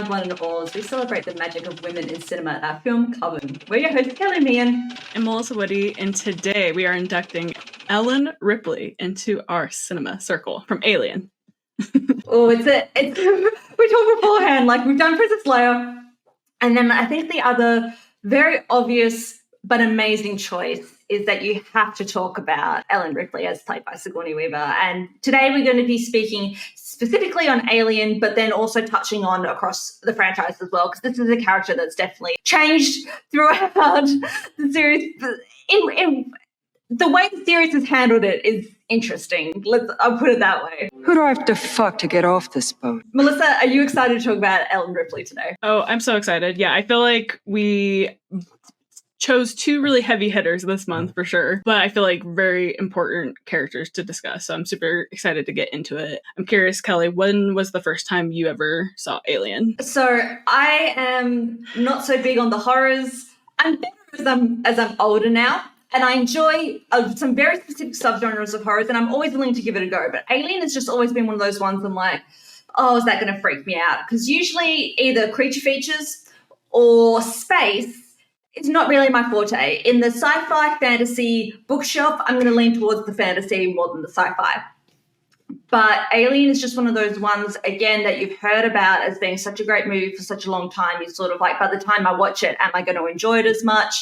times one and all as we celebrate the magic of women in cinema at our Film Coven. We're your hosts, Kelli Mehan and Melissa Woody, and today we are inducting Ellen Ripley into our cinema circle from Alien. Oh, we talked beforehand, like we've done Princess Leia, and then I think the other very obvious but amazing choice is that you have to talk about Ellen Ripley as played by Sigourney Weaver. And today we're going to be speaking specifically on Alien, but then also touching on across the franchise as well, because this is a character that's definitely changed throughout the series. In the way the series has handled it is interesting. I'll put it that way. Who do I have to fuck to get off this boat? Melissa, are you excited to talk about Ellen Ripley today? Oh, I'm so excited. Yeah, I feel like we chose two really heavy hitters this month for sure, but I feel like very important characters to discuss. So I'm super excited to get into it. I'm curious, Kelli, when was the first time you ever saw Alien? So I am not so big on the horrors. I'm better as I'm older now. And I enjoy some very specific subgenres of horrors, and I'm always willing to give it a go. But Alien has just always been one of those ones I'm like, oh, is that going to freak me out? Because usually either creature features or space is not really my forte. In the sci-fi fantasy bookshelf, I'm going to lean towards the fantasy more than the sci-fi. But Alien is just one of those ones, again, that you've heard about as being such a great movie for such a long time. You're sort of like, by the time I watch it, am I going to enjoy it as much?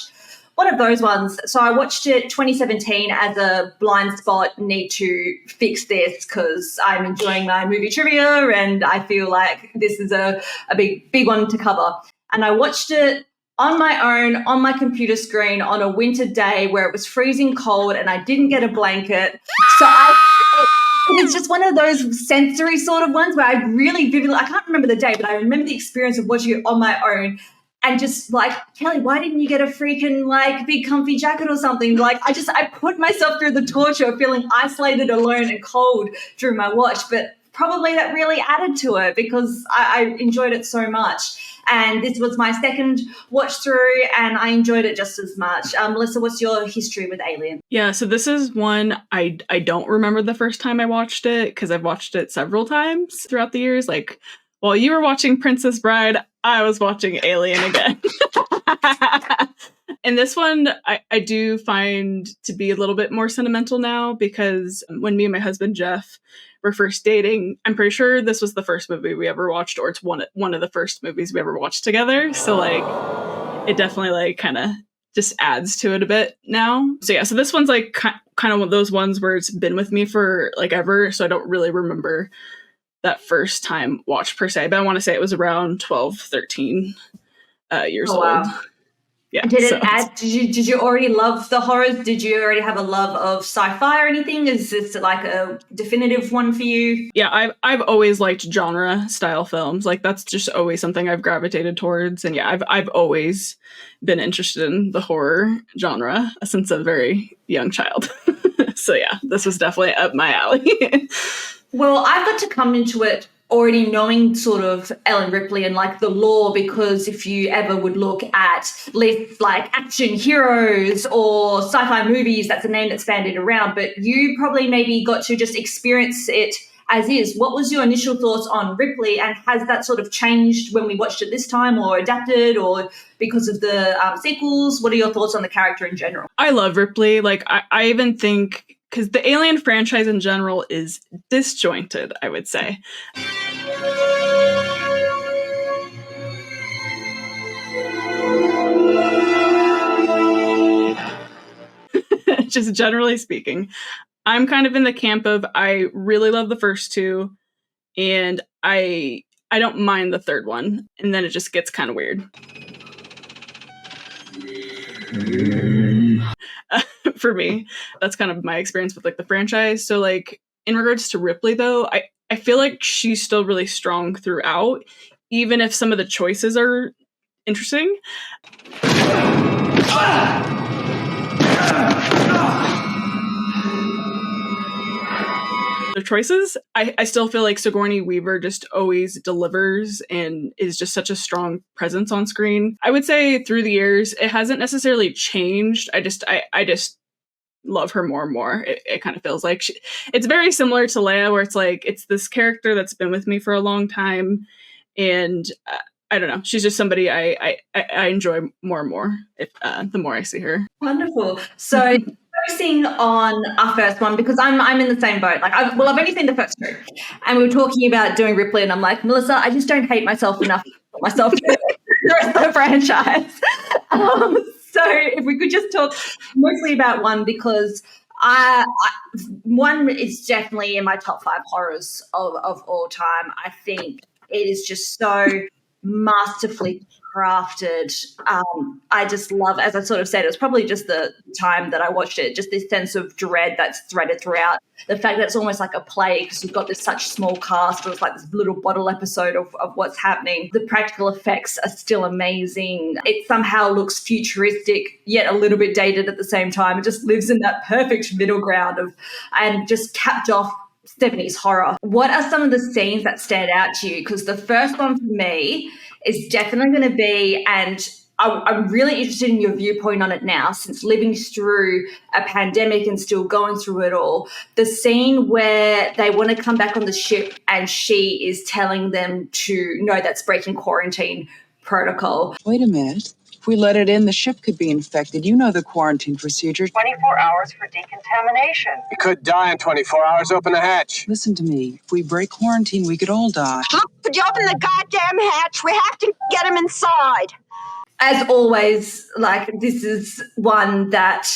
One of those ones. So I watched it 2017 as a blind spot, need to fix this because I'm enjoying my movie trivia and I feel like this is a big one to cover. And I watched it on my own, on my computer screen, on a winter day where it was freezing cold and I didn't get a blanket. So it's just one of those sensory sort of ones where I really vividly, I can't remember the day, but I remember the experience of watching it on my own. And just like, Kelli, why didn't you get a freaking like big comfy jacket or something? Like I put myself through the torture of feeling isolated, alone and cold during my watch. But probably that really added to it because I enjoyed it so much. And this was my second watch through and I enjoyed it just as much. Melissa, what's your history with Alien? Yeah, so this is one I don't remember the first time I watched it because I've watched it several times throughout the years. Like while you were watching Princess Bride, I was watching Alien again. And this one, I do find to be a little bit more sentimental now because when me and my husband, Jeff, were first dating, I'm pretty sure this was the first movie we ever watched, or it's one of the first movies we ever watched together. So, like, it definitely, like, kind of just adds to it a bit now. So, yeah, so this one's, like, kind of one of those ones where it's been with me for, like, ever, so I don't really remember that first time watch per se, but I want to say it was around 12, 13 years old. Yeah. Did it add? Did you already love the horrors? Did you already have a love of sci-fi or anything? Is this like a definitive one for you? Yeah, I've always liked genre style films. Like that's just always something I've gravitated towards. And yeah, I've always been interested in the horror genre since a very young child. So yeah, this was definitely up my alley. Well, I've got to come into it already knowing sort of Ellen Ripley and like the lore, because if you ever would look at lists like action heroes or sci-fi movies, that's a name that's bandied around, but you probably maybe got to just experience it as is. What was your initial thoughts on Ripley, and has that sort of changed when we watched it this time or adapted or because of the sequels? What are your thoughts on the character in general? I love Ripley. Like I even think because the Alien franchise in general is disjointed, I would say. Just generally speaking, I'm kind of in the camp of I really love the first two, and I don't mind the third one, and then it just gets kind of weird. For me, that's kind of my experience with like the franchise. So like in regards to Ripley though, I feel like she's still really strong throughout, even if some of the choices are interesting. The choices, I still feel like Sigourney Weaver just always delivers and is just such a strong presence on screen. I would say through the years, it hasn't necessarily changed. I just love her more and more. It kind of feels like it's very similar to Leia, where it's like, it's this character that's been with me for a long time. And I don't know. She's just somebody I enjoy more and more the more I see her. Wonderful. So focusing on our first one, because I'm in the same boat. Like, I've only seen the first two, and we were talking about doing Ripley, and I'm like, Melissa, I just don't hate myself enough to put myself through the rest of the franchise. So if we could just talk mostly about one, because one is definitely in my top 5 horrors of all time. I think it is just so masterfully crafted. I just love, as I sort of said, it was probably just the time that I watched it, just this sense of dread that's threaded throughout. The fact that it's almost like a play because you've got this such small cast, or it's like this little bottle episode of what's happening. The practical effects are still amazing. It somehow looks futuristic, yet a little bit dated at the same time. It just lives in that perfect middle ground and just capped off 70s horror. What are some of the scenes that stand out to you? Because the first one for me is definitely going to be, and I'm really interested in your viewpoint on it now, since living through a pandemic and still going through it all, the scene where they want to come back on the ship and she is telling them to, no, that's breaking quarantine protocol. Wait a minute. If we let it in, the ship could be infected. You know the quarantine procedure. 24 hours for decontamination. You could die in 24 hours. Open the hatch. Listen to me. If we break quarantine, we could all die. Look, could you open the goddamn hatch? We have to get him inside. As always, like, this is one that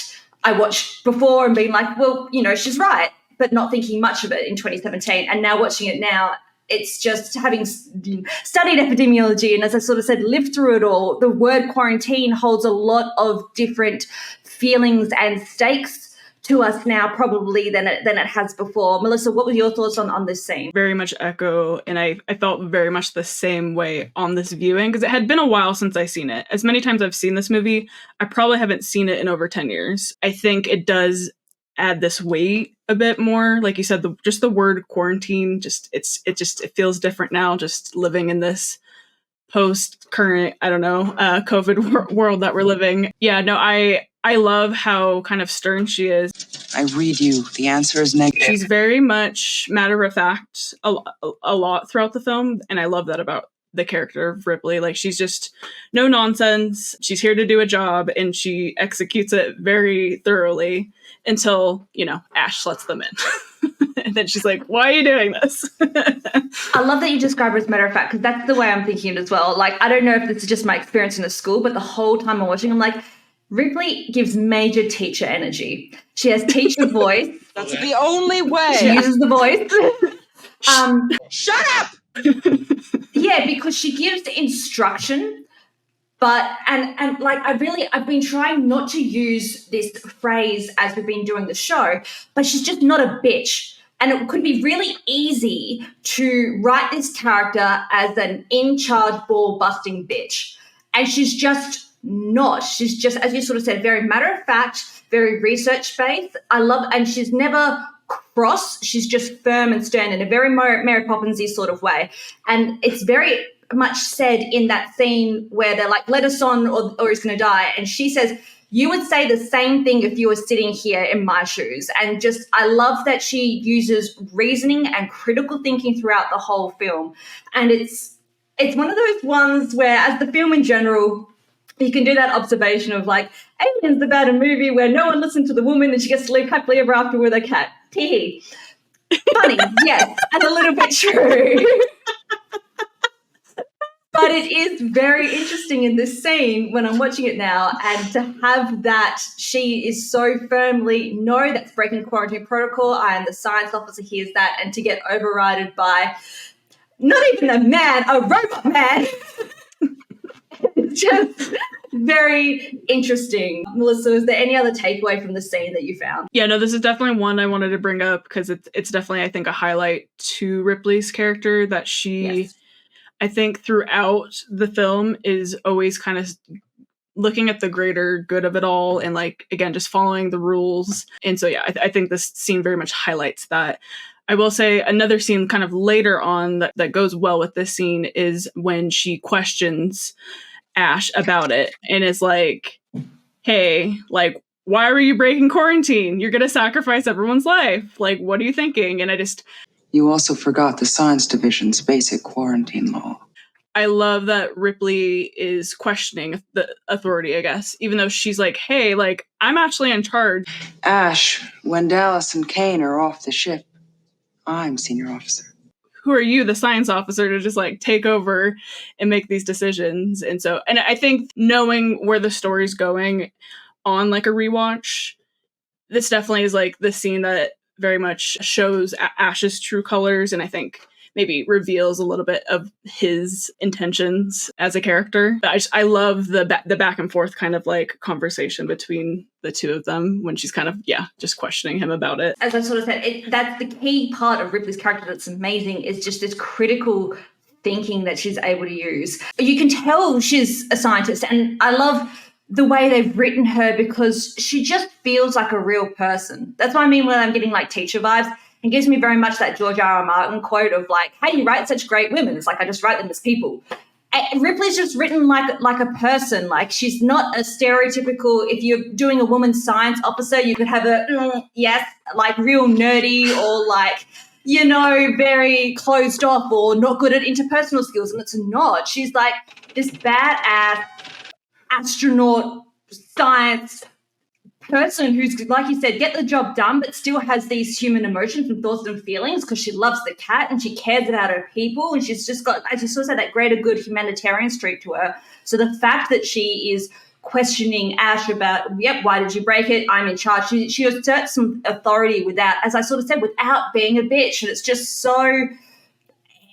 I watched before and being like, well, you know, she's right, but not thinking much of it in 2017. And now watching it now, it's just, having studied epidemiology and, as I sort of said, lived through it all, the word quarantine holds a lot of different feelings and stakes to us now probably than it has before. Melissa, what were your thoughts on this scene? Very much echo, and I felt very much the same way on this viewing, because it had been a while since I've seen it. As many times I've seen this movie, I probably haven't seen it in over 10 years. I think it does add this weight a bit more. Like you said, just the word quarantine, it feels different now, just living in this post-current, COVID world that we're living. Yeah, no, I love how kind of stern she is. I read you. The answer is negative. She's very much matter of fact a lot throughout the film, and I love that about the character of Ripley. Like, she's just no nonsense. She's here to do a job, and she executes it very thoroughly until, Ash lets them in. And then she's like, why are you doing this? I love that you describe her as matter of fact, because that's the way I'm thinking it as well. Like, I don't know if this is just my experience in a school, but the whole time I'm watching, I'm like, Ripley gives major teacher energy. She has teacher voice. That's the only way. She uses the voice. Shut up! Yeah, because she gives instruction, but and like I've been trying not to use this phrase as we've been doing the show, but she's just not a bitch. And it could be really easy to write this character as an in-charge ball-busting bitch. And she's just not. She's just, as you sort of said, very matter-of-fact, very research-based. And she's never cross. She's just firm and stern in a very Mary Poppins-y sort of way. And it's very much said in that scene where they're like, let us on or he's going to die. And she says, you would say the same thing if you were sitting here in my shoes. And just, I love that she uses reasoning and critical thinking throughout the whole film. And it's one of those ones where, as the film in general, you can do that observation of like, Alien's about a movie where no one listened to the woman and she gets to live happily ever after with her cat. Tee. Funny, yes, and a little bit true. But it is very interesting in this scene when I'm watching it now, and to have that she is so firmly, no, that's breaking quarantine protocol. I am the science officer, here's that, and to get overridden by not even a man, a robot man. It's just very interesting. Melissa, is there any other takeaway from the scene that you found? Yeah, no, this is definitely one I wanted to bring up because it's definitely, I think, a highlight to Ripley's character that she, yes, I think, throughout the film is always kind of looking at the greater good of it all and, like, again, just following the rules. And so, yeah, I think this scene very much highlights that. I will say another scene kind of later on that goes well with this scene is when she questions Ash about it and is like, hey, like, why were you breaking quarantine? You're going to sacrifice everyone's life. Like, what are you thinking? And You also forgot the science division's basic quarantine law. I love that Ripley is questioning the authority, I guess, even though she's like, hey, like, I'm actually in charge. Ash, when Dallas and Kane are off the ship, I'm senior officer. Who are you, the science officer, to just like take over and make these decisions? And I think knowing where the story's going on like a rewatch, this definitely is like the scene that very much shows Ash's true colors, and I think maybe reveals a little bit of his intentions as a character. I love the back and forth kind of like conversation between the two of them when she's kind of, just questioning him about it. As I sort of said, that's the key part of Ripley's character that's amazing, is just this critical thinking that she's able to use. You can tell she's a scientist, and I love the way they've written her because she just feels like a real person. That's what I mean when I'm getting like teacher vibes. It gives me very much that George R. R. Martin quote of like, how do you write such great women? It's like, I just write them as people. And Ripley's just written like a person. Like, she's not a stereotypical, if you're doing a woman science officer, you could have like real nerdy or like, very closed off or not good at interpersonal skills. And it's not. She's like this badass astronaut science person who's, like you said, get the job done, but still has these human emotions and thoughts and feelings because she loves the cat and she cares about her people, and she's just got, as you sort of said, that greater good humanitarian streak to her. So the fact that she is questioning Ash about, why did you break it? I'm in charge. She asserts some authority without, as I sort of said, without being a bitch. And it's just so,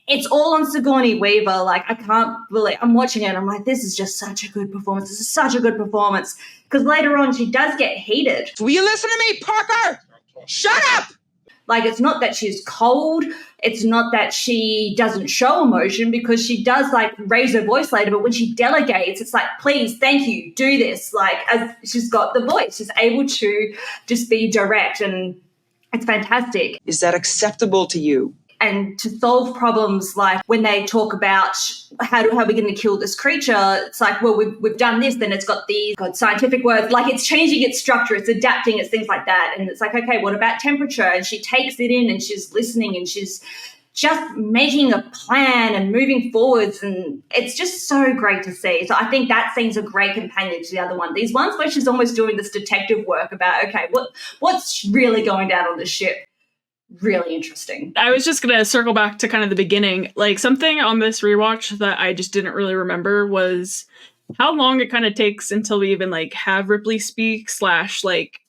it's all on Sigourney Weaver. Like, I can't believe, I'm watching it, I'm like, this is just such a good performance. This is such a good performance. Because later on, she does get heated. Will you listen to me, Parker? Shut up! Like, it's not that she's cold. It's not that she doesn't show emotion, because she does, like, raise her voice later. But when she delegates, it's like, please, thank you, do this. Like, as she's got the voice. She's able to just be direct, and it's fantastic. Is that acceptable to you? And to solve problems, like when they talk about how are we going to kill this creature, it's like, well, we've done this, then it's got scientific words, like it's changing its structure, it's adapting, it's things like that. And it's like, okay, what about temperature? And she takes it in and she's listening and she's just making a plan and moving forwards, and it's just so great to see. So I think that scene's a great companion to the other one. These ones where she's almost doing this detective work about, okay, what's really going down on the ship? Really interesting. I was just going to circle back to kind of the beginning. Like, something on this rewatch that I just didn't really remember was how long it kind of takes until we even like have Ripley speak / like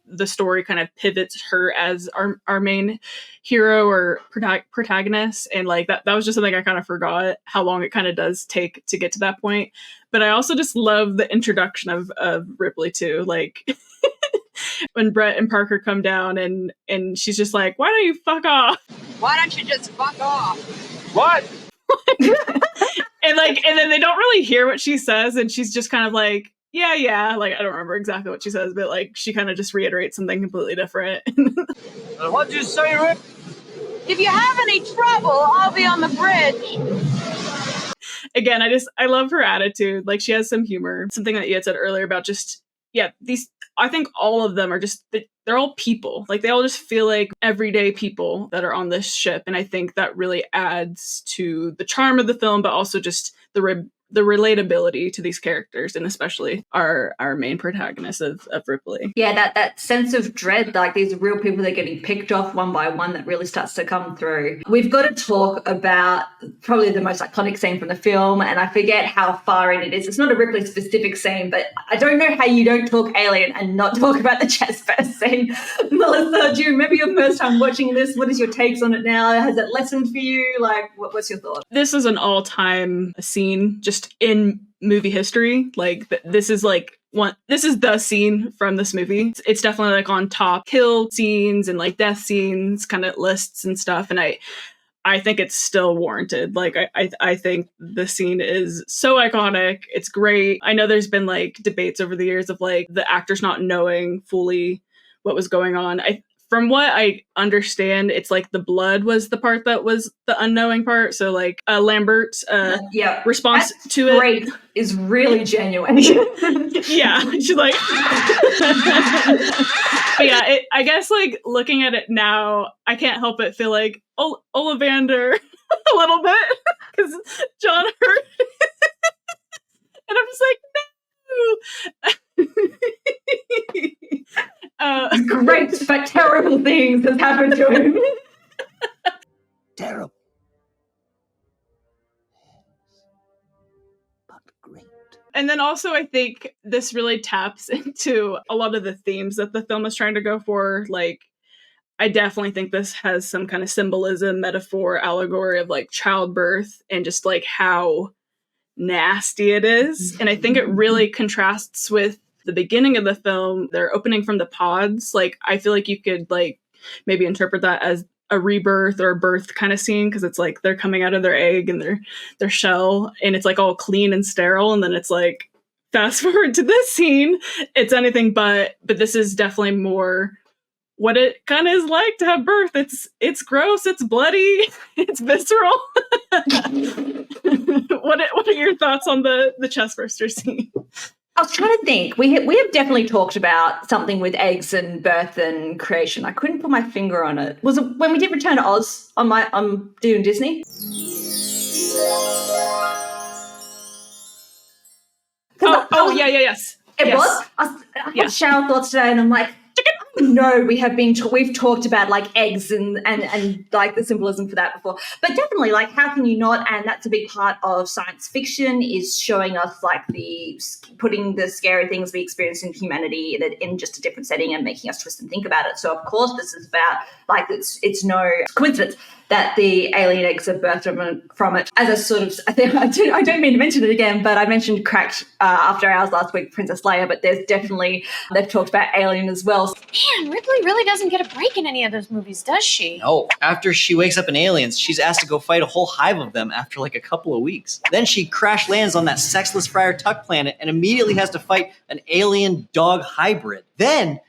the story kind of pivots her as our main hero or protagonist. And like that was just something I kind of forgot, how long it kind of does take to get to that point. But I also just love the introduction of Ripley too. Like when Brett and Parker come down and she's just like, why don't you fuck off? Why don't you just fuck off? What? and then they don't really hear what she says, and she's just kind of like, yeah. Like, I don't remember exactly what she says, but like she kind of just reiterates something completely different. What'd you say, Rick? If you have any trouble, I'll be on the bridge. Again, I love her attitude. Like, she has some humor. Something that you had said earlier about just, these, I think all of them are just, they're all people. Like, they all just feel like everyday people that are on this ship. And I think that really adds to the charm of the film, but also just the relatability to these characters, and especially our main protagonist of Ripley. Yeah, that sense of dread, like these real people that are getting picked off one by one, that really starts to come through. We've got to talk about probably the most iconic scene from the film, and I forget how far in it is. It's not a Ripley specific scene, but I don't know how you don't talk Alien and not talk about the chest burst scene. Melissa, do you remember your first time watching this? What is your takes on it now? Has it lessened for you? Like, what's your thought? This is an all-time scene, just in movie history. Like, this is like this is the scene from this movie. It's definitely like on top kill scenes and like death scenes kind of lists and stuff, and I think it's still warranted. Like, I think the scene is so iconic. It's great. I know there's been like debates over the years of like the actors not knowing fully what was going on. From what I understand, it's like the blood was the part that was the unknowing part. So like Lambert's response to it is really genuine. Yeah, she's like, but yeah, I guess like looking at it now, I can't help but feel like Ollivander a little bit. because John heard and I'm just like, no. Great but terrible things has happened to him. Terrible. But great. And then also I think this really taps into a lot of the themes that the film is trying to go for. Like, I definitely think this has some kind of symbolism, metaphor, allegory of like childbirth and just like how nasty it is. And I think it really contrasts with the beginning of the film. They're opening from the pods. Like, I feel like you could like maybe interpret that as a rebirth or a birth kind of scene, because it's like they're coming out of their egg and their shell, and it's like all clean and sterile. And then it's like fast forward to this scene, it's anything but this is definitely more what it kind of is like to have birth. It's gross, it's bloody, it's visceral. What are your thoughts on the chestburster scene? I was trying to think. We have definitely talked about something with eggs and birth and creation. I couldn't put my finger on it. Was it when we did Return to Oz on doing Disney? Yes. It was. I had shower thoughts today, and I'm like, no, we've talked about like eggs and like the symbolism for that before, but definitely like how can you not? And that's a big part of science fiction, is showing us like putting the scary things we experience in humanity in just a different setting and making us twist and think about it. So of course this is about like it's no coincidence that the alien eggs are birthed from it. As a sort of, I don't mean to mention it again, but I mentioned Cracked After Hours last week, Princess Leia, but there's definitely, they've talked about Alien as well. Man, Ripley really doesn't get a break in any of those movies, does she? No, after she wakes up in Aliens, she's asked to go fight a whole hive of them after like a couple of weeks. Then she crash lands on that sexless Friar Tuck planet and immediately has to fight an alien dog hybrid. Then,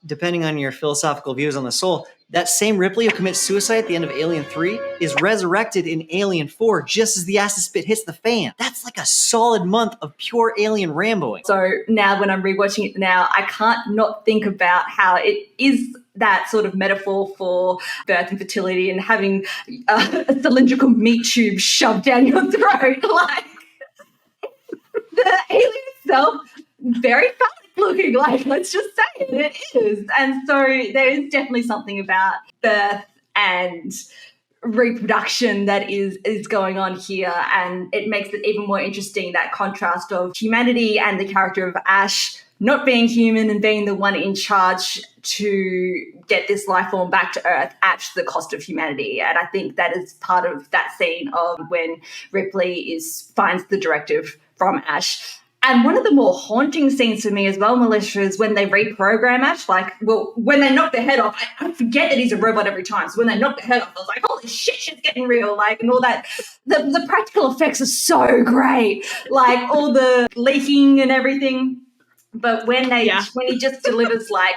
depending on your philosophical views on the soul, that same Ripley who commits suicide at the end of Alien 3 is resurrected in Alien 4 just as the acid spit hits the fan. That's like a solid month of pure alien Ramboing. So now when I'm rewatching it now, I can't not think about how it is that sort of metaphor for birth and fertility and having a cylindrical meat tube shoved down your throat. Like, the alien itself, very phallic looking, like, let's just say it is. And so there is definitely something about birth and reproduction that is going on here, and it makes it even more interesting, that contrast of humanity and the character of Ash not being human and being the one in charge to get this life form back to Earth at the cost of humanity. And I think that is part of that scene of when Ripley finds the directive from Ash. And one of the more haunting scenes for me as well, Melissa, is when they reprogram Ash. Like, well, when they knock their head off, I forget that he's a robot every time. So when they knock their head off, I was like, holy shit, shit's getting real. Like, and all that. The practical effects are so great. Like, all the leaking and everything. But when he just delivers, like,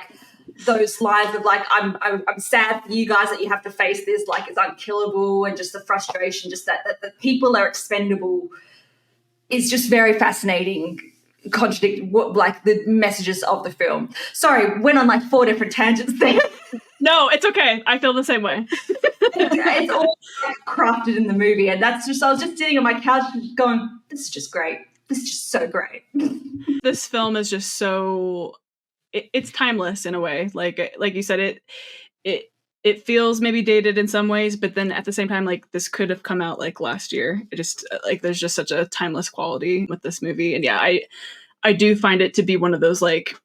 those lines of, like, I'm sad for you guys that you have to face this, like, it's unkillable, and just the frustration, just that the people are expendable, is just very fascinating, like the messages of the film. Sorry, went on like 4 different tangents there. No, it's okay. I feel the same way. It's all crafted in the movie, and that's just, I was just sitting on my couch going, this is just great. This is just so great. This film is just so, it's timeless in a way. Like you said, it feels maybe dated in some ways, but then at the same time, like, this could have come out like last year. It just, like, there's just such a timeless quality with this movie. And yeah, I do find it to be one of those like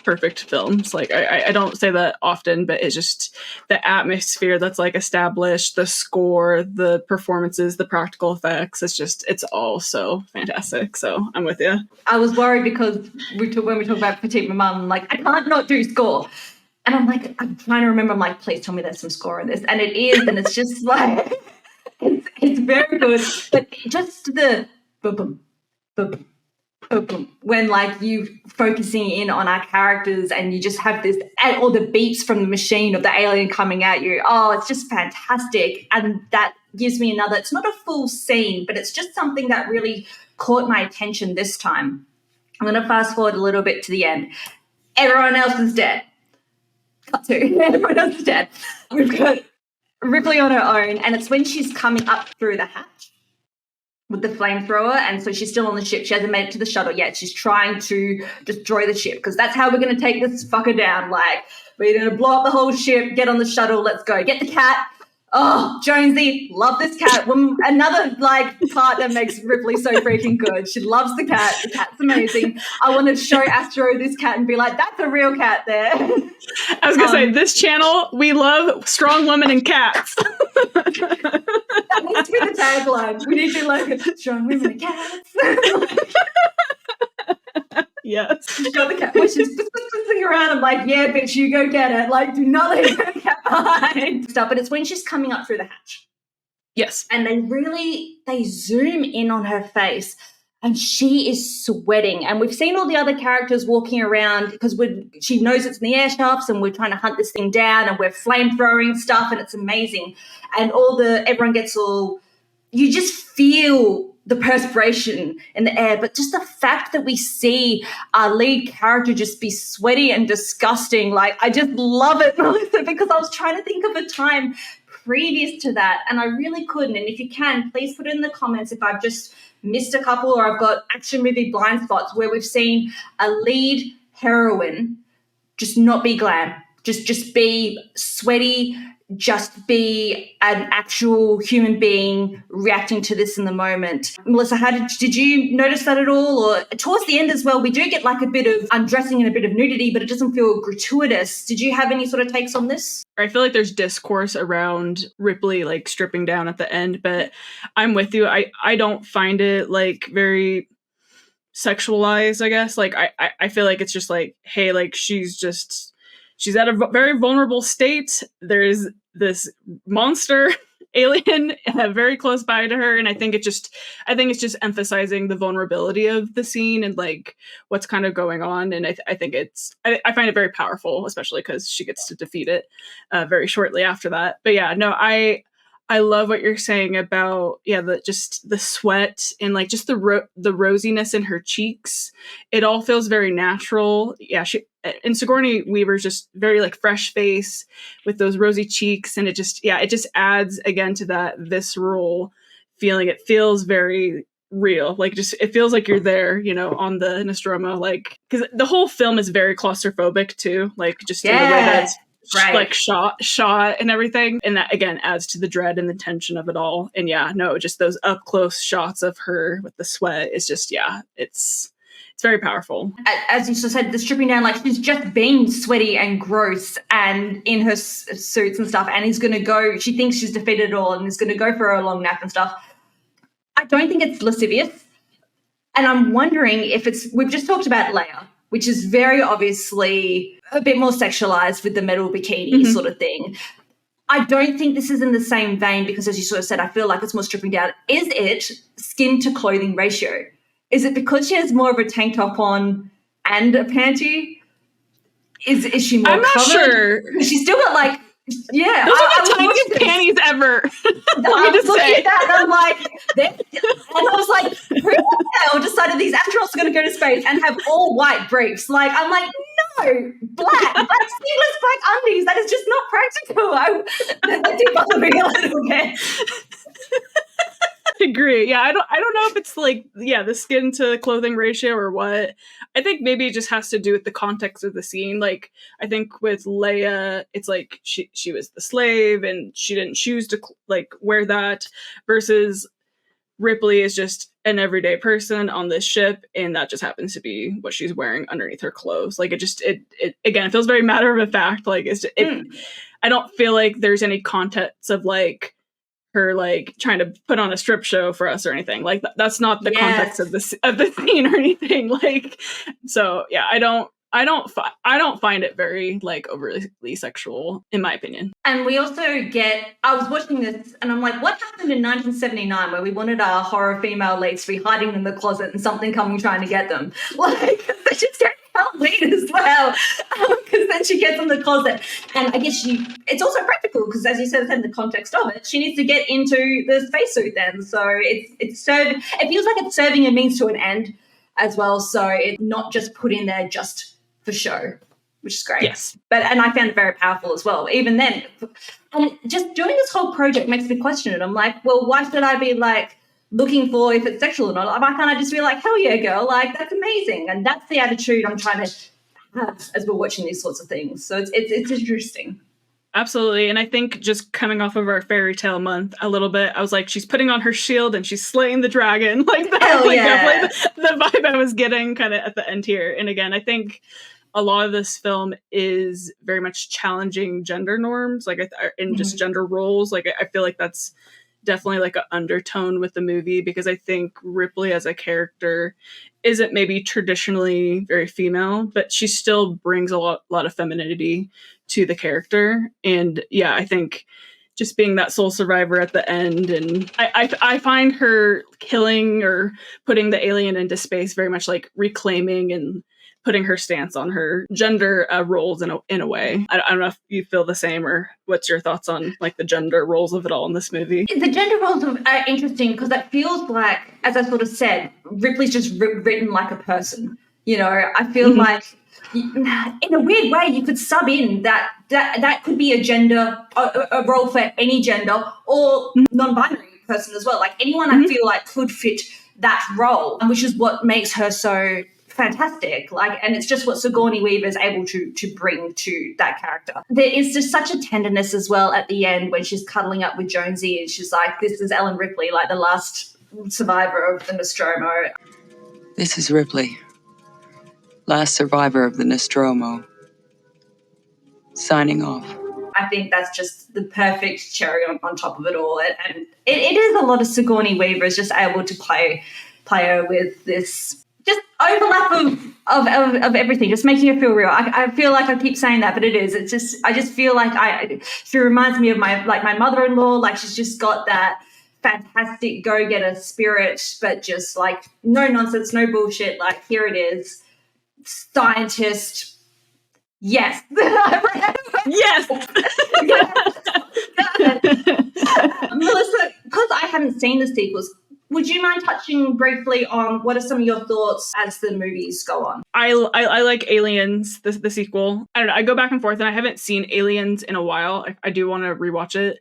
perfect films. Like, I don't say that often, but it's just the atmosphere that's like established, the score, the performances, the practical effects. It's all so fantastic. So I'm with you. I was worried because when we talk about Petite Maman, I'm like, I can't not do score. And I'm like, I'm trying to remember, I'm like, please tell me there's some score in this. And it is, and it's just like, it's very good. But just the boom, boom, boom, boom, when like you focusing in on our characters and you just have this, and all the beeps from the machine of the alien coming at you. Oh, it's just fantastic. And that gives me another, it's not a full scene, but it's just something that really caught my attention this time. I'm going to fast forward a little bit to the end. Everyone else is dead. Cut to. Everyone else is dead. We've got Ripley on her own, and it's when she's coming up through the hatch. with the flamethrower, and so she's still on the ship. She hasn't made it to the shuttle yet. She's trying to destroy the ship because that's how we're going to take this fucker down. Like, we're going to blow up the whole ship, get on the shuttle, let's go. Get the cat. Oh, Jonesy, love this cat. Another part that makes Ripley so freaking good. She loves the cat. The cat's amazing. I want to show Astro this cat and be like, that's a real cat there. I was going to say, this channel, we love strong women and cats. That needs to be the tagline. We need to like strong women and cats. Yes. She's got the cat. When she's sitting around, I'm like, yeah, bitch, you go get it. Like, do not leave her cat behind. Stuff. But it's when she's coming up through the hatch. Yes. And they zoom in on her face and she is sweating. And we've seen all the other characters walking around because she knows it's in the air shafts and we're trying to hunt this thing down and we're flamethrowing stuff and it's amazing. And everyone gets you just feel the perspiration in the air, but just the fact that we see our lead character just be sweaty and disgusting, like, I just love it, Melissa, because I was trying to think of a time previous to that and I really couldn't. And if you can, please put it in the comments if I've just missed a couple or I've got action movie blind spots where we've seen a lead heroine just not be glam, just be sweaty, just be an actual human being reacting to this in the moment. Melissa, did you notice that at all? Or towards the end as well, we do get like a bit of undressing and a bit of nudity, but it doesn't feel gratuitous. Did you have any sort of takes on this? I feel like there's discourse around Ripley like stripping down at the end, but I'm with you. I don't find it like very sexualized, I guess. Like I feel like it's just like, hey, like she's at a very vulnerable state. There's this monster alien very close by to her, and I think it's just emphasizing the vulnerability of the scene and like what's kind of going on. And I think I find it very powerful, especially because she gets to defeat it very shortly after that. But yeah, no, I love what you're saying about the sweat and like just the rosiness in her cheeks. It all feels very natural. Yeah, and Sigourney Weaver's just very like fresh face with those rosy cheeks, and it just adds again to that visceral feeling. It feels very real. Like it feels like you're there, on the Nostromo. Like because the whole film is very claustrophobic too. Like just in the way that it's like shot and everything, and that again adds to the dread and the tension of it all. And just those up close shots of her with the sweat is just it's very powerful. As you just said, the stripping down, like she's just being sweaty and gross and in her suits and stuff, and she thinks she's defeated it all and is going to go for a long nap and stuff. I don't think it's lascivious, and I'm wondering if we've just talked about Leia, which is very obviously a bit more sexualized with the metal bikini sort of thing. I don't think this is in the same vein because, as you sort of said, I feel like it's more stripping down. Is it skin to clothing ratio? Is it because she has more of a tank top on and a panty? Is she more I'm not covered? Sure. She's still got like, those are the tightest panties ever. I was looking at that and I'm like, and I was like, who the hell decided these astronauts are going to go to space and have all white briefs? Like, I'm like, no, black seamless black undies. That is just not practical. That did bother me a little bit. Agree. Yeah, I don't know if it's like the skin to clothing ratio or what. I think maybe it just has to do with the context of the scene. Like I think with Leia, it's like she was the slave and she didn't choose to like wear that, versus Ripley is just an everyday person on this ship, and that just happens to be what she's wearing underneath her clothes. Like it again, it feels very matter of fact. Like I don't feel like there's any context of like her like trying to put on a strip show for us or anything. Like that's not the context of the scene or anything. Like so I don't find it very like overly sexual in my opinion. And we also I was watching this and I'm like, what happened in 1979 where we wanted our horror female leads to be hiding in the closet and something coming trying to get them? Like they just don't help lead as well, because then she gets in the closet, and I guess it's also practical because, as you said, in the context of it, she needs to get into the spacesuit then. So it feels like it's serving a means to an end as well. So it's not just put in there just for show, which is great. Yes. And I found it very powerful as well. Even then, and just doing this whole project makes me question it. I'm like, well, why should I be like looking for if it's sexual or not. Why can't I just be like, hell yeah, girl, like that's amazing? And that's the attitude I'm trying to have as we're watching these sorts of things. So it's interesting. Absolutely. And I think just coming off of our fairy tale month a little bit, I was like, she's putting on her shield and she's slaying the dragon. Like that Hell was like yeah. definitely the vibe I was getting kind of at the end here. And again, I think a lot of this film is very much challenging gender norms, like and just gender roles. Like I feel like that's definitely like an undertone with the movie, because I think Ripley as a character isn't maybe traditionally very female, but she still brings a lot of femininity to the character. And yeah, I think just being that sole survivor at the end, and I find her killing or putting the alien into space very much like reclaiming and putting her stance on her gender roles in a way. I don't know if you feel the same, or what's your thoughts on like the gender roles of it all in this movie? The gender roles are interesting because it feels like, as I sort of said, Ripley's just written like a person. You know, I feel like in a weird way you could sub in that could be a gender, a role for any gender or non-binary person as well. Like anyone I feel like could fit that role, which is what makes her so fantastic. Like, and it's just what Sigourney Weaver is able to bring to that character. There is just such a tenderness as well at the end when she's cuddling up with Jonesy and she's like, this is Ellen Ripley, like the last survivor of the Nostromo. This is Ripley, last survivor of the Nostromo. Signing off. I think that's just the perfect cherry on top of it all. And it is a lot of Sigourney Weaver is just able to play her with this just overlap of everything, just making her feel real. I feel like I keep saying that, but it is. It's just, I just feel like she reminds me of my mother-in-law. Like she's just got that fantastic go-getter spirit, but just like no nonsense, no bullshit. Like here it is, scientist. Yes. Yes. Melissa, because I haven't seen the sequels, would you mind touching briefly on what are some of your thoughts as the movies go on? I like Aliens, the sequel. I don't know. I go back and forth, and I haven't seen Aliens in a while. I do want to rewatch it.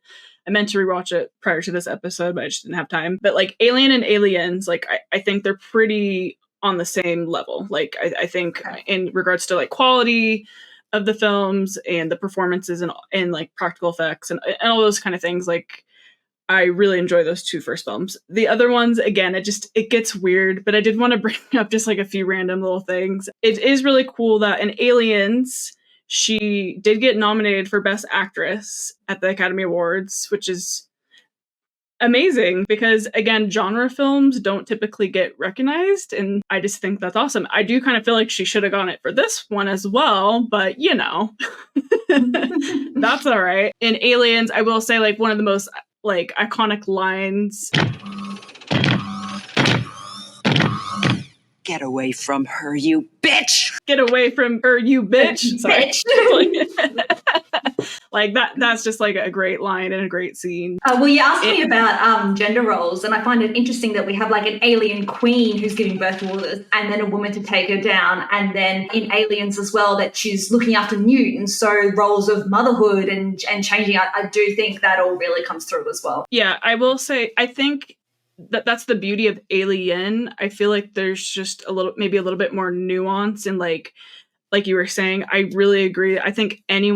I meant to rewatch it prior to this episode, but I just didn't have time. But like Alien and Aliens, like I think they're pretty on the same level. Like I think in regards to like quality of the films and the performances and like practical effects and all those kind of things, like I really enjoy those two first films. The other ones, again, it gets weird, but I did want to bring up just like a few random little things. It is really cool that in Aliens, she did get nominated for Best Actress at the Academy Awards, which is amazing because, again, genre films don't typically get recognized, and I just think that's awesome. I do kind of feel like she should have gotten it for this one as well, but you know, that's all right. In Aliens, I will say like one of the most like iconic lines. Get away from her, you bitch! Get away from her, you bitch! Sorry. Bitch. Like that's just like a great line and a great scene. Well, you asked me about gender roles, and I find it interesting that we have like an alien queen who's giving birth to all this, and then a woman to take her down, and then in Aliens as well that she's looking after Newt, and so roles of motherhood and changing. I do think that all really comes through as well. Yeah, I will say I think that's the beauty of Alien. I feel like there's just maybe a little bit more nuance, and like you were saying, I really agree. I think any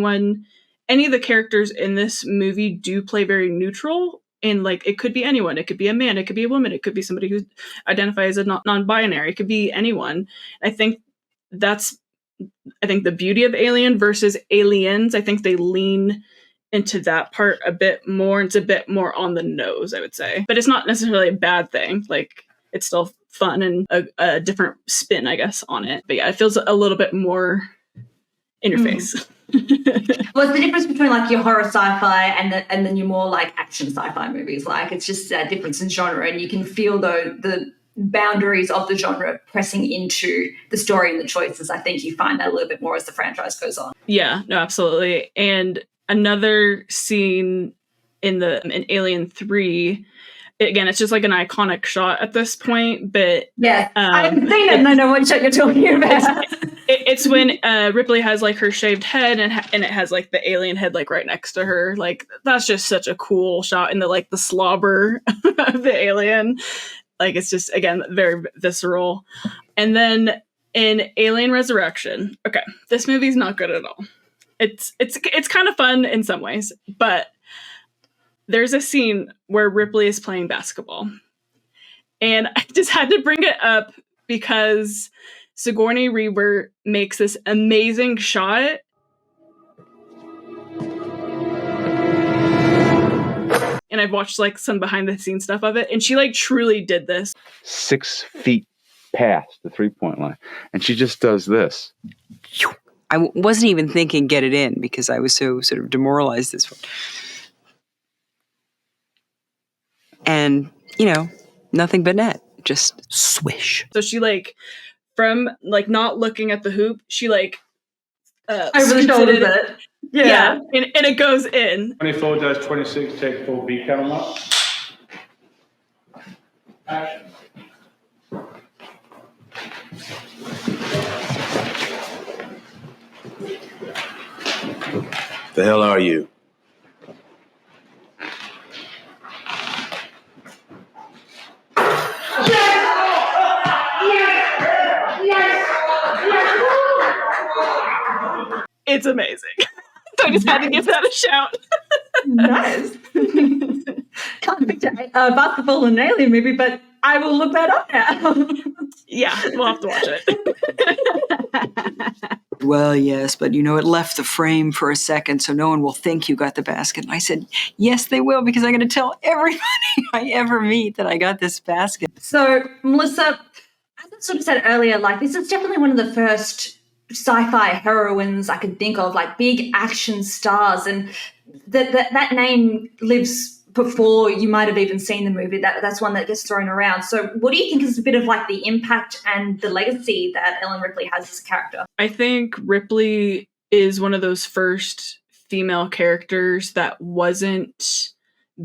of the characters in this movie do play very neutral, and like it could be anyone. It could be a man, it could be a woman, it could be somebody who identifies as non-binary, it could be anyone. I think the beauty of Alien versus Aliens, I think they lean into that part a bit more. It's a bit more on the nose, I would say, but it's not necessarily a bad thing. Like it's still fun and a different spin, I guess, on it. But yeah, it feels a little bit more in your face. What's the difference between like your horror sci-fi and then your more like action sci-fi movies? Like it's just that difference in genre, and you can feel the boundaries of the genre pressing into the story and the choices. I think you find that a little bit more as the franchise goes on. Yeah, no, absolutely. And another scene in Alien 3, again, it's just like an iconic shot at this point, but yeah, I haven't seen it and I know what shot you're talking about. It's when Ripley has like her shaved head and it has like the alien head like right next to her. Like that's just such a cool shot, and the slobber of the alien. Like it's just again very visceral. And then in Alien Resurrection, okay, this movie's not good at all. It's kind of fun in some ways, but there's a scene where Ripley is playing basketball. And I just had to bring it up because Sigourney Weaver makes this amazing shot. And I've watched like some behind the scenes stuff of it. And she like truly did this. 6 feet past the 3-point line. And she just does this. I wasn't even thinking get it in because I was so sort of demoralized this one. And, nothing but net. Just swish. So she like, from like not looking at the hoop, she like over the shoulders it. Yeah. And it goes in. 24-26, take full beat count up. Action. The hell are you? It's amazing. So I just had to give that a shout. Nice. Can't picture basketball in an alien movie, but I will look that up now. Yeah, we'll have to watch it. Well, yes, but it left the frame for a second, so no one will think you got the basket. And I said, yes, they will, because I'm going to tell everybody I ever meet that I got this basket. So, Melissa, as I sort of said earlier, like this is definitely one of the first sci-fi heroines I could think of, like big action stars, and that name lives before you might have even seen the movie. That's one that gets thrown around. So what do you think is a bit of like the impact and the legacy that Ellen Ripley has as a character? I think Ripley is one of those first female characters that wasn't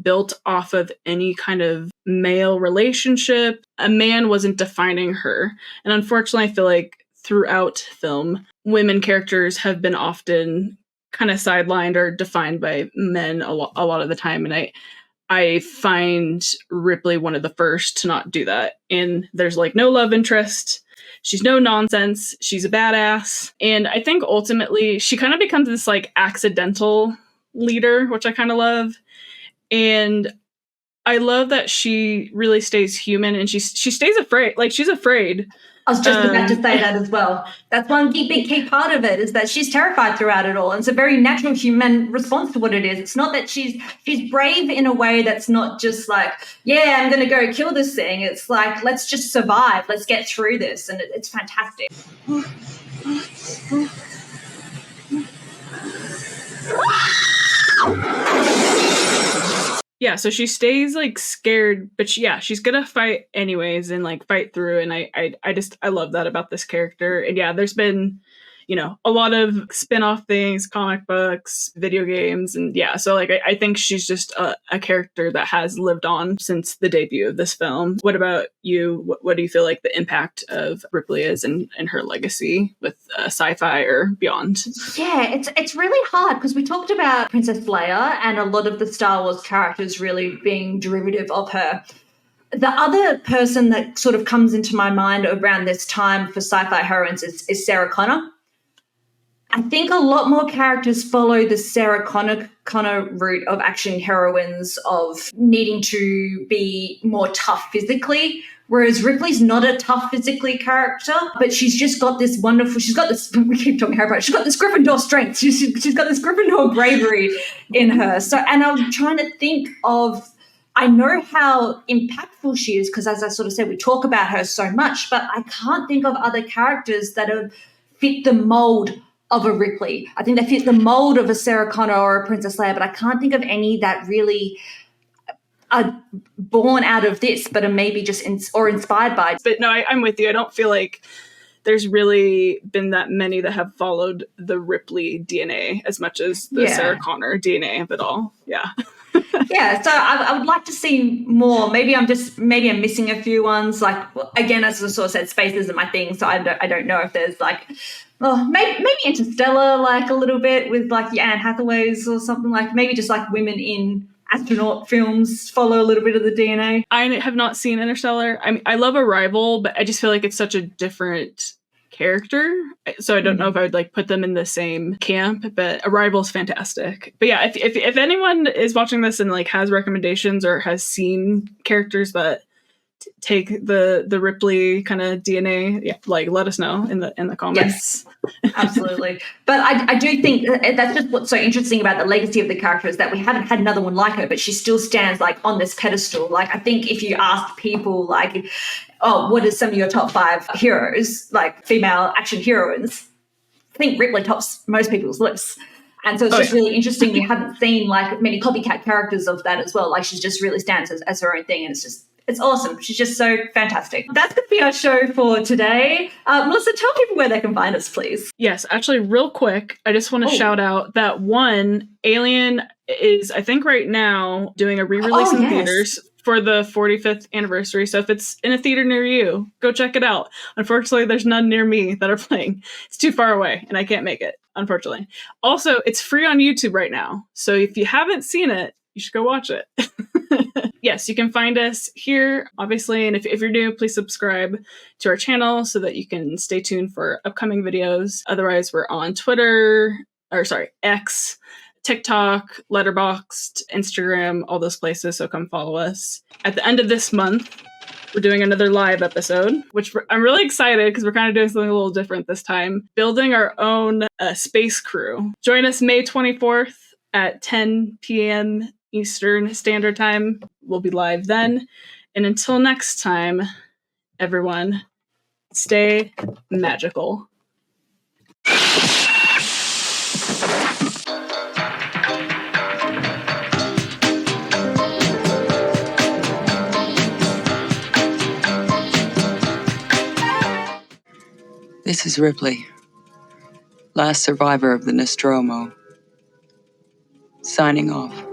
built off of any kind of male relationship. A man wasn't defining her. And unfortunately, I feel like throughout film, women characters have been often kind of sidelined or defined by men a lot of the time. And I find Ripley one of the first to not do that. And there's like no love interest. She's no nonsense. She's a badass. And I think ultimately she kind of becomes this like accidental leader, which I kind of love. And I love that she really stays human and she stays afraid. Like she's afraid. I was just about to say that as well. That's one big key part of it, is that she's terrified throughout it all. And it's a very natural human response to what it is. It's not that she's brave in a way that's not just like, yeah, I'm going to go kill this thing. It's like, let's just survive. Let's get through this. And it's fantastic. Yeah, so she stays like scared, but she's gonna fight anyways and like fight through. And I love that about this character. And yeah, there's been, a lot of spin-off things, comic books, video games, and yeah, so like I think she's just a character that has lived on since the debut of this film. What about you? What do you feel like the impact of Ripley is and her legacy with sci-fi or beyond? Yeah, it's really hard because we talked about Princess Leia and a lot of the Star Wars characters really being derivative of her. The other person that sort of comes into my mind around this time for sci-fi heroines is Sarah Connor. I think a lot more characters follow the Sarah Connor route of action heroines, of needing to be more tough physically, whereas Ripley's not a tough physically character, but she's just got this we keep talking about it, she's got this Gryffindor strength, she's got this Gryffindor bravery in her. So, and I'm trying to think of, I know how impactful she is because, as I sort of said, we talk about her so much, but I can't think of other characters that have fit the mold of a Ripley. I think they fit the mold of a Sarah Connor or a Princess Leia, but I can't think of any that really are born out of this, but are maybe just or inspired by. But no, I'm with you. I don't feel like there's really been that many that have followed the Ripley DNA as much as the Sarah Connor DNA of it all. Yeah. Yeah, so I would like to see more. Maybe I'm missing a few ones. Like, again, as I sort of said, space isn't my thing, so I don't know if there's like, maybe Interstellar, like a little bit with like your Anne Hathaways or something, like maybe just like women in astronaut films follow a little bit of the DNA. I have not seen Interstellar. I mean, I love Arrival, but I just feel like it's such a different character, so I don't know if I would like put them in the same camp, but Arrival is fantastic. But yeah, if anyone is watching this and like has recommendations or has seen characters that take the Ripley kind of DNA, like let us know in the comments. Yes, absolutely. But I do think that's just what's so interesting about the legacy of the character is that we haven't had another one like her, but she still stands like on this pedestal. Like I think if you ask people like, oh, what is some of your top 5 heroes, like female action heroines, I think Ripley tops most people's lists. And so it's just really interesting. We haven't seen like many copycat characters of that as well. Like she just really stands as her own thing, and it's awesome. She's just so fantastic. That's going to be our show for today. Melissa, tell people where they can find us, please. Yes, actually, real quick, I just want to shout out that Alien is, I think right now, doing a re-release in theaters for the 45th anniversary. So if it's in a theater near you, go check it out. Unfortunately, there's none near me that are playing. It's too far away, and I can't make it, unfortunately. Also, it's free on YouTube right now. So if you haven't seen it, you should go watch it. Yes, you can find us here, obviously. And if you're new, please subscribe to our channel so that you can stay tuned for upcoming videos. Otherwise, we're on X, TikTok, Letterboxd, Instagram, all those places. So come follow us. At the end of this month, we're doing another live episode, which I'm really excited because we're kind of doing something a little different this time. Building our own space crew. Join us May 24th at 10 p.m. Eastern Standard Time. We'll be live then. And until next time, everyone, stay magical. This is Ripley, last survivor of the Nostromo, signing off.